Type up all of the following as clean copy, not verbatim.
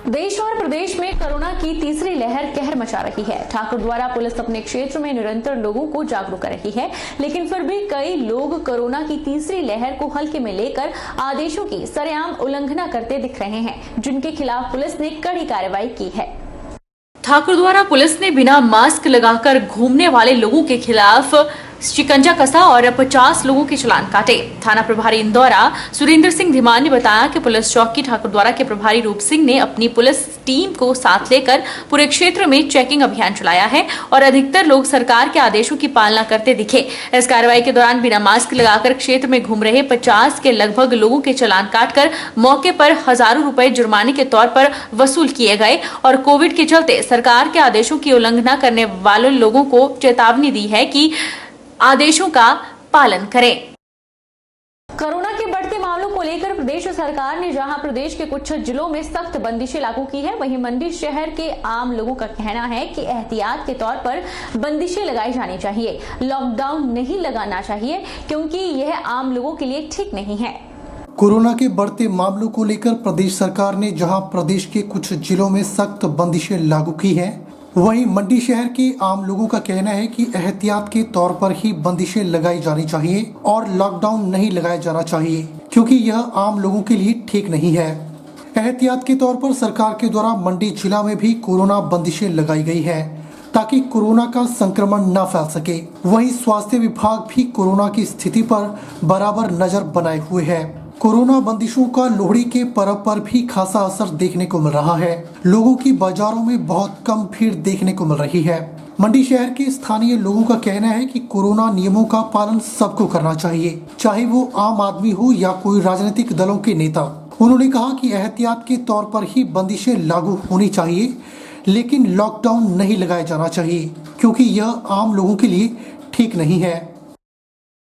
देश और प्रदेश में कोरोना की तीसरी लहर कहर मचा रही है। ठाकुरद्वारा पुलिस अपने क्षेत्र में निरंतर लोगों को जागरूक कर रही है, लेकिन फिर भी कई लोग कोरोना की तीसरी लहर को हल्के में लेकर आदेशों की सरेआम उल्लंघना करते दिख रहे हैं, जिनके खिलाफ पुलिस ने कड़ी कार्रवाई की है। ठाकुरद्वारा पुलिस ने बिना मास्क लगाकर घूमने वाले लोगों के खिलाफ शिकंजा कसा और 50 लोगों के चालान काटे। थाना प्रभारी इंदौरा सुरेंद्र सिंह धीमान ने बताया कि पुलिस चौकी ठाकुरद्वारा के प्रभारी रूप सिंह ने अपनी पुलिस टीम को साथ लेकर पूरे क्षेत्र में चेकिंग अभियान चलाया है और अधिकतर लोग सरकार के आदेशों की पालना करते दिखे। इस कार्रवाई के दौरान बिना मास्क लगाकर क्षेत्र में घूम रहे 50 के लगभग लोगों के चालान काटकर मौके पर हजारों रुपए जुर्माने के तौर पर वसूल किए गए और कोविड के चलते सरकार के आदेशों की उल्लंघना करने वाले लोगों को चेतावनी दी है कि आदेशों का पालन करें। कोरोना के बढ़ते मामलों को लेकर प्रदेश सरकार ने जहां प्रदेश के कुछ जिलों में सख्त बंदिशें लागू की है, वहीं मंडी शहर के आम लोगों का कहना है कि एहतियात के तौर पर बंदिशें लगाई जानी चाहिए, लॉकडाउन नहीं लगाना चाहिए, क्योंकि यह आम लोगों के लिए ठीक नहीं है। कोरोना के बढ़ते मामलों को लेकर प्रदेश सरकार ने जहां प्रदेश के कुछ जिलों में सख्त बंदिशें लागू की हैं, वहीं मंडी शहर के आम लोगों का कहना है कि एहतियात के तौर पर ही बंदिशें लगाई जानी चाहिए और लॉकडाउन नहीं लगाया जाना चाहिए, क्योंकि यह आम लोगों के लिए ठीक नहीं है। एहतियात के तौर पर सरकार के द्वारा मंडी जिला में भी कोरोना बंदिशें लगाई गई है ताकि कोरोना का संक्रमण न फैल सके। वहीं स्वास्थ्य विभाग भी कोरोना की स्थिति पर बराबर नजर बनाए हुए है। कोरोना बंदिशों का लोहड़ी के पर्व पर भी खासा असर देखने को मिल रहा है। लोगों की बाजारों में बहुत कम भीड़ देखने को मिल रही है। मंडी शहर के स्थानीय लोगों का कहना है कि कोरोना नियमों का पालन सबको करना चाहिए, चाहे वो आम आदमी हो या कोई राजनीतिक दलों के नेता। उन्होंने कहा कि एहतियात के तौर पर ही बंदिशें लागू होनी चाहिए, लेकिन लॉकडाउन नहीं लगाया जाना चाहिए, क्योंकि यह आम लोगों के लिए ठीक नहीं है।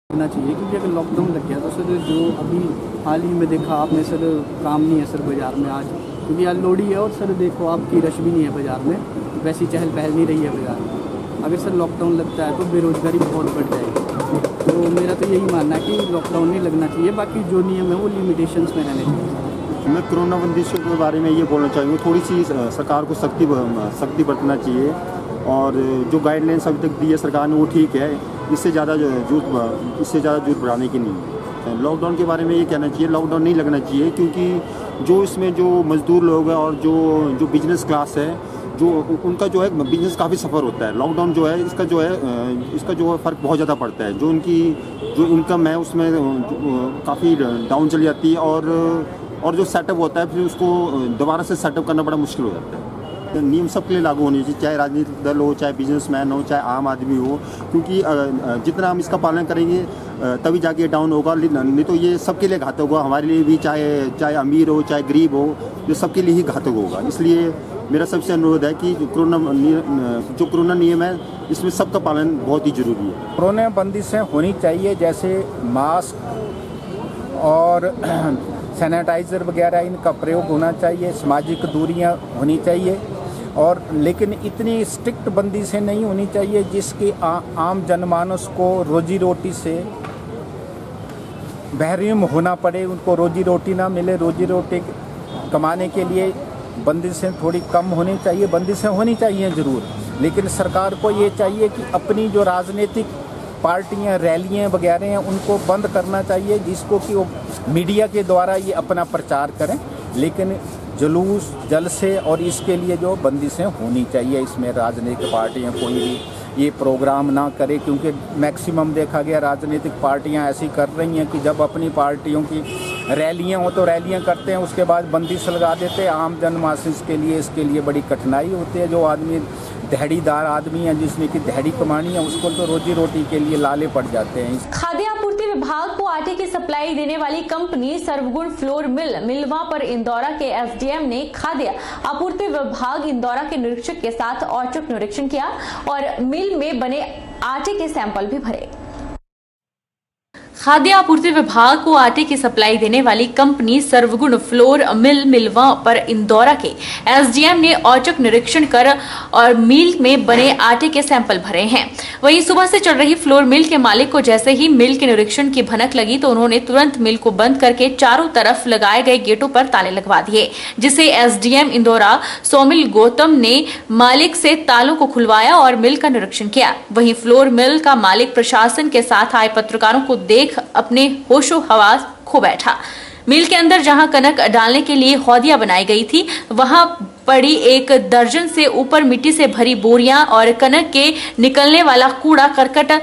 करना चाहिए, क्योंकि अगर लॉकडाउन लग गया तो सर जो अभी हाल ही में देखा आपने सर, काम नहीं है सर बाज़ार में आज, क्योंकि आज लोहड़ी है और सर देखो आपकी रश भी नहीं है बाज़ार में, वैसी चहल पहल नहीं रही है बाज़ार में। अगर सर लॉकडाउन लगता है तो बेरोज़गारी बहुत बढ़ जाएगी। तो मेरा तो यही मानना है कि लॉकडाउन नहीं लगना चाहिए, बाकी जो नियम है वो लिमिटेशंस में रहने चाहिए। मैं कोरोना बंदिशों के बारे में ये बोलना चाहूँगा, थोड़ी सी सरकार को सख्ती बरतना चाहिए और जो गाइडलाइंस अभी तक दी है सरकार ने वो ठीक है। इससे ज़्यादा जूत बढ़ाने की नहीं है। लॉकडाउन के बारे में ये कहना चाहिए, लॉकडाउन नहीं लगना चाहिए, क्योंकि जो इसमें जो मज़दूर लोग हैं और जो बिजनेस क्लास है, जो उनका जो है बिजनेस काफ़ी सफ़र होता है। लॉकडाउन जो है इसका जो है फ़र्क बहुत ज़्यादा पड़ता है। जो इनकम है उसमें काफ़ी डाउन चली जाती है और जो सेटअप होता है फिर उसको दोबारा से सेटअप करना बड़ा मुश्किल हो जाता है। नियम सबके लिए लागू होने चाहिए, चाहे राजनीतिक दल हो, चाहे बिजनेसमैन हो, चाहे आम आदमी हो, क्योंकि जितना हम इसका पालन करेंगे तभी जाके डाउन होगा, नहीं तो ये सबके लिए घातक होगा। हमारे लिए भी, चाहे अमीर हो चाहे गरीब हो, ये सबके लिए ही घातक होगा। इसलिए मेरा सबसे अनुरोध है कि जो कोरोना नियम है इसमें सबका पालन बहुत ही जरूरी है। कोरोना बंदिशें होनी चाहिए, जैसे मास्क और सैनिटाइज़र वगैरह इनका प्रयोग होना चाहिए, सामाजिक दूरियां होनी चाहिए, और लेकिन इतनी स्ट्रिक्ट बंदिशें नहीं होनी चाहिए जिसकी आम जनमानस को रोजी रोटी से महरूम होना पड़े, उनको रोजी रोटी ना मिले। रोजी रोटी कमाने के लिए बंदिशें थोड़ी कम होनी चाहिए। बंदिशें होनी चाहिए ज़रूर, लेकिन सरकार को ये चाहिए कि अपनी जो राजनीतिक पार्टियां, रैलियां वगैरह हैं उनको बंद करना चाहिए, जिसको कि वो मीडिया के द्वारा ये अपना प्रचार करें, लेकिन जुलूस, जलसे और इसके लिए जो बंदिशें होनी चाहिए, इसमें राजनीतिक पार्टियां कोई भी ये प्रोग्राम ना करे, क्योंकि मैक्सिमम देखा गया राजनीतिक पार्टियां ऐसी कर रही हैं कि जब अपनी पार्टियों की रैलियां हो तो रैलियां करते हैं, उसके बाद बंदिश लगा देते हैं। आम जनमानस के लिए इसके लिए बड़ी कठिनाई होती है। जो आदमी दिहाड़ीदार आदमी है, जिसने की दिहाड़ी कमानी है, उसको तो रोजी रोटी के लिए लाले पड़ जाते हैं। खाद्य आपूर्ति विभाग को आटे की सप्लाई देने वाली कंपनी सर्वगुण फ्लोर मिल मिलवा पर इंदौरा के एसडीएम ने खाद्य आपूर्ति विभाग इंदौरा के निरीक्षक के साथ औचक निरीक्षण किया और मिल में बने आटे के सैंपल भी भरे। खाद्य आपूर्ति विभाग को आटे की सप्लाई देने वाली कंपनी सर्वगुण फ्लोर मिल मिलवा पर इंदौरा के एसडीएम ने औचक निरीक्षण कर और मिल में बने आटे के सैंपल भरे हैं। वहीं सुबह से चल रही फ्लोर मिल के मालिक को जैसे ही मिल के निरीक्षण की भनक लगी तो उन्होंने तुरंत मिल को बंद करके चारों तरफ लगाए गए गेटों पर ताले लगवा दिए, जिसे एसडीएम इंदौरा सोमिल गौतम ने मालिक से तालों को खुलवाया और मिल का निरीक्षण किया। वहीं फ्लोर मिल का मालिक प्रशासन के साथ आए पत्रकारों को देख अपने होशो हवास खो बैठा। मिल के अंदर जहां कनक डालने के लिए हौदियां बनाई गई थी, वहां पड़ी 1 दर्जन से ऊपर मिट्टी से भरी बोरियां और कनक के निकलने वाला कूड़ा करकट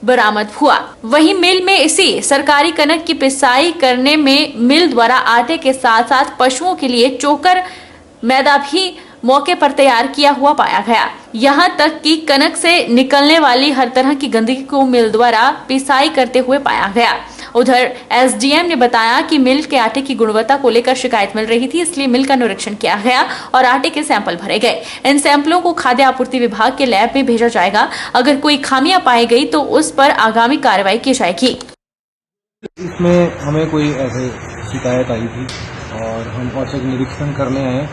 बरामद हुआ। वहीं मिल में इसी सरकारी कनक की पिसाई करने में मिल द्वारा आटे के साथ साथ पशुओं के लिए चोकर मैदा भी मौके पर तैयार किया हुआ पाया गया। यहाँ तक कि कनक से निकलने वाली हर तरह की गंदगी को मिल द्वारा पिसाई करते हुए पाया गया। उधर एसडीएम ने बताया कि मिल के आटे की गुणवत्ता को लेकर शिकायत मिल रही थी, इसलिए मिल का निरीक्षण किया गया और आटे के सैंपल भरे गए। इन सैंपलों को खाद्य आपूर्ति विभाग के लैब में भेजा जाएगा। अगर कोई खामियां पाई गई तो उस पर आगामी कार्रवाई की जाएगी। इसमें हमें कोई ऐसे शिकायत आई थी और हम औचक निरीक्षण करने आए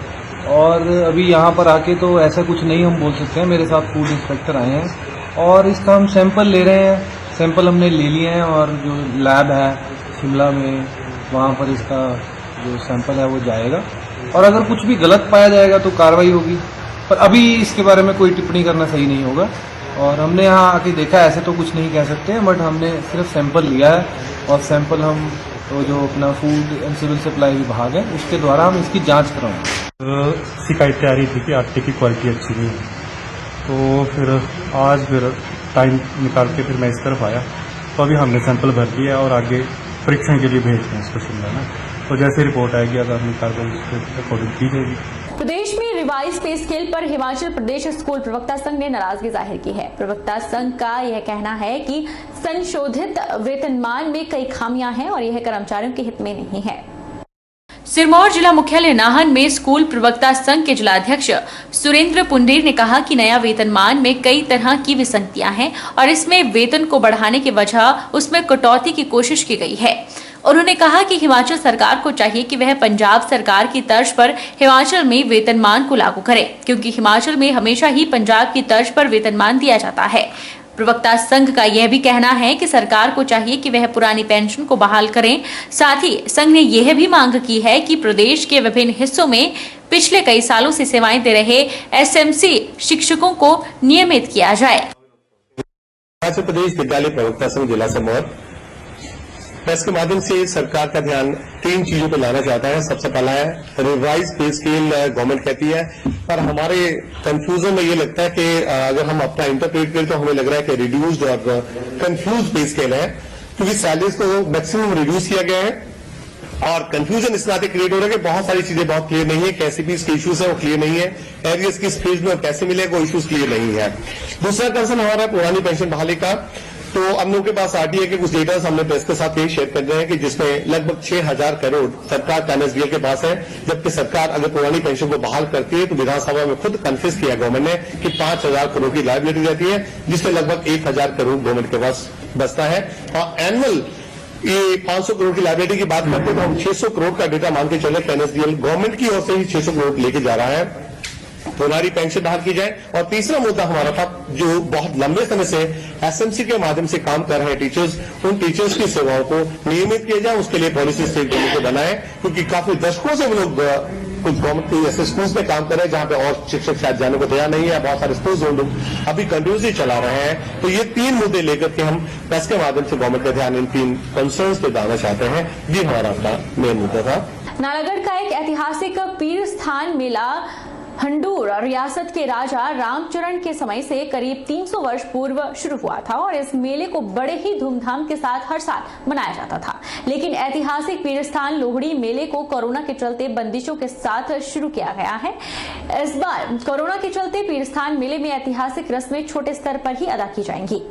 और अभी यहाँ पर आके तो ऐसा कुछ नहीं हम बोल सकते हैं। मेरे साथ फूड इंस्पेक्टर आए हैं और इसका हम सैंपल ले रहे हैं। सैंपल हमने ले लिए हैं और जो लैब है शिमला में वहाँ पर इसका जो सैंपल है वो जाएगा और अगर कुछ भी गलत पाया जाएगा तो कार्रवाई होगी, पर अभी इसके बारे में कोई टिप्पणी करना सही नहीं होगा। और हमने यहाँ आके देखा, ऐसे तो कुछ नहीं कह सकते हैं, बट हमने सिर्फ सैंपल लिया है और सैंपल हम तो जो अपना फूड एंड सिविल सप्लाई विभाग है उसके द्वारा हम इसकी जांच कराएंगे। शिकायतें आ रही थी कि आटे की क्वालिटी अच्छी नहीं है, तो फिर टाइम निकाल के फिर मैं इस तरफ आया, तो अभी हमने सैंपल भर दिया और आगे परीक्षण के लिए भेज दें इसको शिमला में। तो जैसे रिपोर्ट आएगी आगामी कार्रवाई उसके अकॉर्डिंग की जाएगी। प्रदेश में रिवाइज पे स्केल पर हिमाचल प्रदेश स्कूल प्रवक्ता संघ ने नाराजगी जाहिर की है। प्रवक्ता संघ का यह कहना है कि संशोधित वेतनमान में कई खामियां हैं और यह कर्मचारियों के हित में नहीं है। सिरमौर जिला मुख्यालय नाहन में स्कूल प्रवक्ता संघ के जिलाध्यक्ष सुरेंद्र पुंडेर ने कहा कि नया वेतनमान में कई तरह की विसंगतियां हैं और इसमें वेतन को बढ़ाने की वजह उसमें कटौती की कोशिश की गई है। उन्होंने कहा कि हिमाचल सरकार को चाहिए कि वह पंजाब सरकार की तर्ज पर हिमाचल में वेतनमान को लागू करे, क्योंकि हिमाचल में हमेशा ही पंजाब की तर्ज पर वेतनमान दिया जाता है। प्रवक्ता संघ का यह भी कहना है कि सरकार को चाहिए कि वह पुरानी पेंशन को बहाल करें। साथ ही संघ ने यह भी मांग की है कि प्रदेश के विभिन्न हिस्सों में पिछले कई सालों से सेवाएं दे रहे एसएमसी शिक्षकों को नियमित किया जाए। हिमाचल प्रदेश विद्यालय प्रवक्ता संघ जिला सिरमौर प्रेस के माध्यम से सरकार का ध्यान 3 चीजों पर लाना चाहता है। सबसे पहला है रिवाइज पे स्केल, गवर्नमेंट कहती है, पर हमारे कंफ्यूजन में ये लगता है कि अगर हम अपना इंटरप्रेट करें तो हमें लग रहा है कि रिड्यूस्ड और कंफ्यूज पे स्केल है, क्योंकि सैलरीज को मैक्सिमम रिड्यूस किया गया है और कंफ्यूजन इस नाते क्रिएट हो रहा है कि बहुत सारी चीजें बहुत क्लियर नहीं है। कैसे भी इसके इश्यूज है वो क्लियर नहीं है, एरियस किस फेज में और कैसे मिलेगा वो इश्यूज क्लियर नहीं है। दूसरा कंसर्न हमारा पुरानी पेंशन बहाली का, तो हम लोगों के पास आरटीए के कुछ डेटा हमने प्रेस के साथ यही शेयर कर रहे हैं कि जिसमें लगभग 6000 करोड़ सरकार का एनएसडीएल के पास है, जबकि सरकार अगर पुरानी पेंशन को बहाल करती है तो विधानसभा में खुद कन्फेस किया गवर्नमेंट ने कि 5000 करोड़ की लायबिलिटी रहती है, जिसमें लगभग 1000 करोड़ गवर्नमेंट के पास बचता है। और एनुअल ये 500 करोड़ की लायबिलिटी की बात करते हैं तो हम 600 करोड़ का डेटा मान के चले, एनएसडीएल गवर्नमेंट की ओर से ही 600 करोड़ लेके जा रहा है। पुरानी पेंशन बहाल की जाए। और तीसरा मुद्दा हमारा था, जो बहुत लंबे समय से एसएमसी के माध्यम से काम कर रहे हैं टीचर्स, उन टीचर्स की सेवाओं को नियमित किया जाए, उसके लिए पॉलिसी स्टेट गवर्नमेंट को बनाए, क्योंकि काफी दशकों से वो लोग कुछ गवर्नमेंट के ऐसे स्कूल्स में काम कर रहे हैं जहां पे और शिक्षक शायद जाने को तैयार नहीं है। बहुत सारे स्कूल्स लोग अभी कंटिन्यूसली चला रहे हैं। तो ये 3 मुद्दे लेकर के हम प्रेस के माध्यम से गवर्नमेंट का ध्यान इन 3 कंसर्न्स पे डालना चाहते हैं। ये हमारा अपना मेन मुद्दा था। नालागढ़ का एक ऐतिहासिक पीर स्थान मेला हंडूर रियासत के राजा रामचरण के समय से करीब 300 वर्ष पूर्व शुरू हुआ था और इस मेले को बड़े ही धूमधाम के साथ हर साल मनाया जाता था। लेकिन ऐतिहासिक पीरस्थान लोहड़ी मेले को कोरोना के चलते बंदिशों के साथ शुरू किया गया है। इस बार कोरोना के चलते पीरस्थान मेले में ऐतिहासिक रस्में छोटे स्तर पर ही अदा की जाएंगी।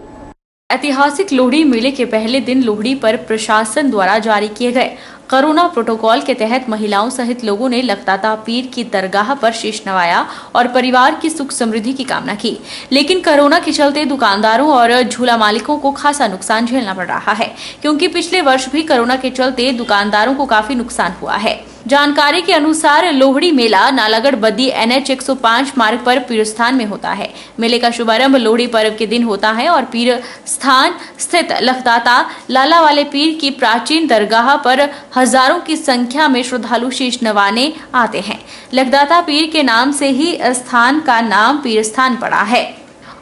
ऐतिहासिक लोहड़ी मेले के पहले दिन लोहड़ी पर प्रशासन द्वारा जारी किए गए कोरोना प्रोटोकॉल के तहत महिलाओं सहित लोगों ने लखदाता पीर की दरगाह पर शीश नवाया और परिवार की सुख समृद्धि की कामना की। लेकिन कोरोना के चलते दुकानदारों और झूला मालिकों को खासा नुकसान झेलना पड़ रहा है, क्योंकि पिछले वर्ष भी कोरोना के चलते दुकानदारों को काफी नुकसान हुआ है। जानकारी के अनुसार लोहड़ी मेला नालागढ़ बद्दी NH 105 मार्ग पर पीर स्थान में होता है। मेले का शुभारंभ लोहड़ी पर्व के दिन होता है और पीर स्थान स्थित लखदाता लाला वाले पीर की प्राचीन दरगाह पर हजारों की संख्या में श्रद्धालु शीश नवाने आते हैं। लखदाता पीर के नाम से ही स्थान का नाम पीर स्थान पड़ा है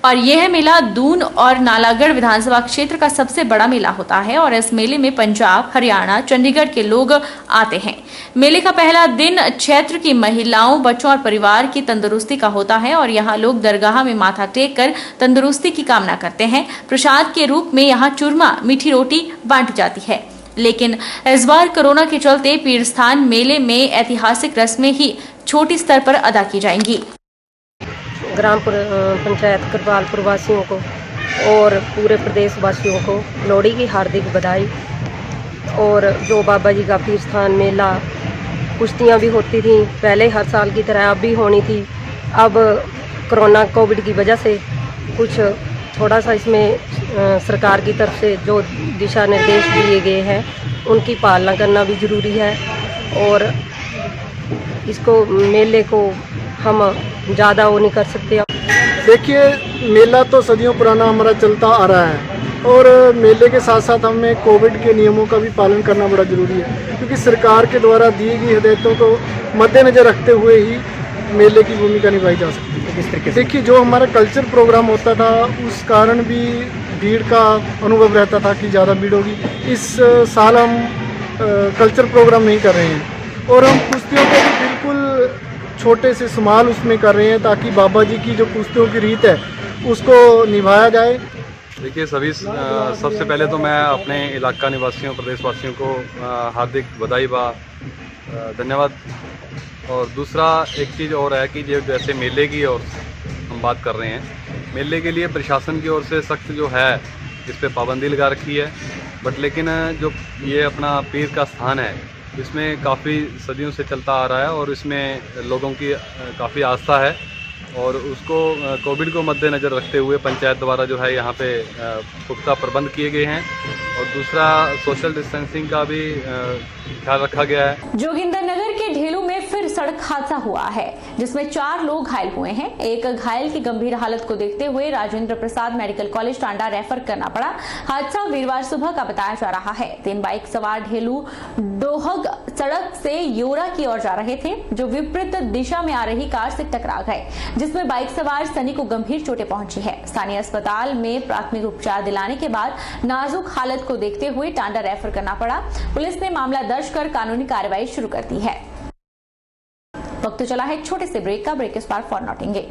और यह मेला दून और नालागढ़ विधानसभा क्षेत्र का सबसे बड़ा मेला होता है और इस मेले में पंजाब, हरियाणा, चंडीगढ़ के लोग आते हैं। मेले का पहला दिन क्षेत्र की महिलाओं, बच्चों और परिवार की तंदुरुस्ती का होता है और यहाँ लोग दरगाह में माथा टेक कर तंदुरुस्ती की कामना करते हैं। प्रसाद के रूप में यहाँ चूरमा, मीठी रोटी बांटी जाती है। लेकिन इस बार कोरोना के चलते पीर स्थान मेले में ऐतिहासिक रस्में ही छोटी स्तर पर अदा की जाएंगी। ग्राम पंचायत करवालपुर वासियों को और पूरे प्रदेश वासियों को लोहड़ी की हार्दिक बधाई। और जो बाबा जी का पीर स्थान मेला, कुश्तियाँ भी होती थी पहले हर साल की तरह, अब भी होनी थी। अब कोरोना कोविड की वजह से कुछ थोड़ा सा इसमें सरकार की तरफ से जो दिशा निर्देश दिए गए हैं उनकी पालना करना भी ज़रूरी है। और इसको मेले को हम ज़्यादा वो नहीं कर सकते। देखिए, मेला तो सदियों पुराना हमारा चलता आ रहा है और मेले के साथ साथ हमें कोविड के नियमों का भी पालन करना बड़ा ज़रूरी है, क्योंकि सरकार के द्वारा दी गई हिदायतों को मद्देनज़र रखते हुए ही मेले की भूमिका निभाई जा सकती है। किस तरीके से? देखिए, जो हमारा कल्चर प्रोग्राम होता था उस कारण भी भीड़ का अनुभव रहता था कि ज़्यादा भीड़ होगी। इस साल हम कल्चर प्रोग्राम नहीं कर रहे हैं और हम कुश्तियों को भी बिल्कुल छोटे से समाल उसमें कर रहे हैं ताकि बाबा जी की जो कुश्तियों की रीत है उसको निभाया जाए। देखिए, सबसे पहले तो मैं अपने इलाका निवासियों, प्रदेशवासियों को हार्दिक बधाई व धन्यवाद। और दूसरा एक चीज़ और है कि जैसे मेले की और हम बात कर रहे हैं, मेले के लिए प्रशासन की ओर से सख्त जो है इस पर पाबंदी लगा रखी है। बट लेकिन जो ये अपना पीर का स्थान है इसमें काफ़ी सदियों से चलता आ रहा है और इसमें लोगों की काफ़ी आस्था है और उसको कोविड को मद्देनज़र रखते हुए पंचायत द्वारा जो है यहाँ पे पुख्ता प्रबंध किए गए हैं। और दूसरा सोशल डिस्टेंसिंग का भी ख्याल रखा गया है। जोगिंदर नगर के ढेलू में फिर सड़क हादसा हुआ है जिसमें 4 लोग घायल हुए हैं। एक घायल की गंभीर हालत को देखते हुए Rajendra Prasad medical college Tanda refer करना पड़ा। हादसा वीरवार सुबह का बताया जा रहा है। 3 बाइक सवार ढेलू डोहग सड़क से योरा की ओर जा रहे थे जो विपरीत दिशा में आ रही कार से टकरा गए, जिसमें बाइक सवार सनी को गंभीर चोटें पहुंची है। स्थानीय अस्पताल में प्राथमिक उपचार दिलाने के बाद नाजुक हालत को देखते हुए टांडा रेफर करना पड़ा। पुलिस ने मामला दर्ज कर कानूनी कार्रवाई शुरू कर दी है। वक्त चला है छोटे से ब्रेक का। ब्रेक इस बार फॉर नॉटिंगे।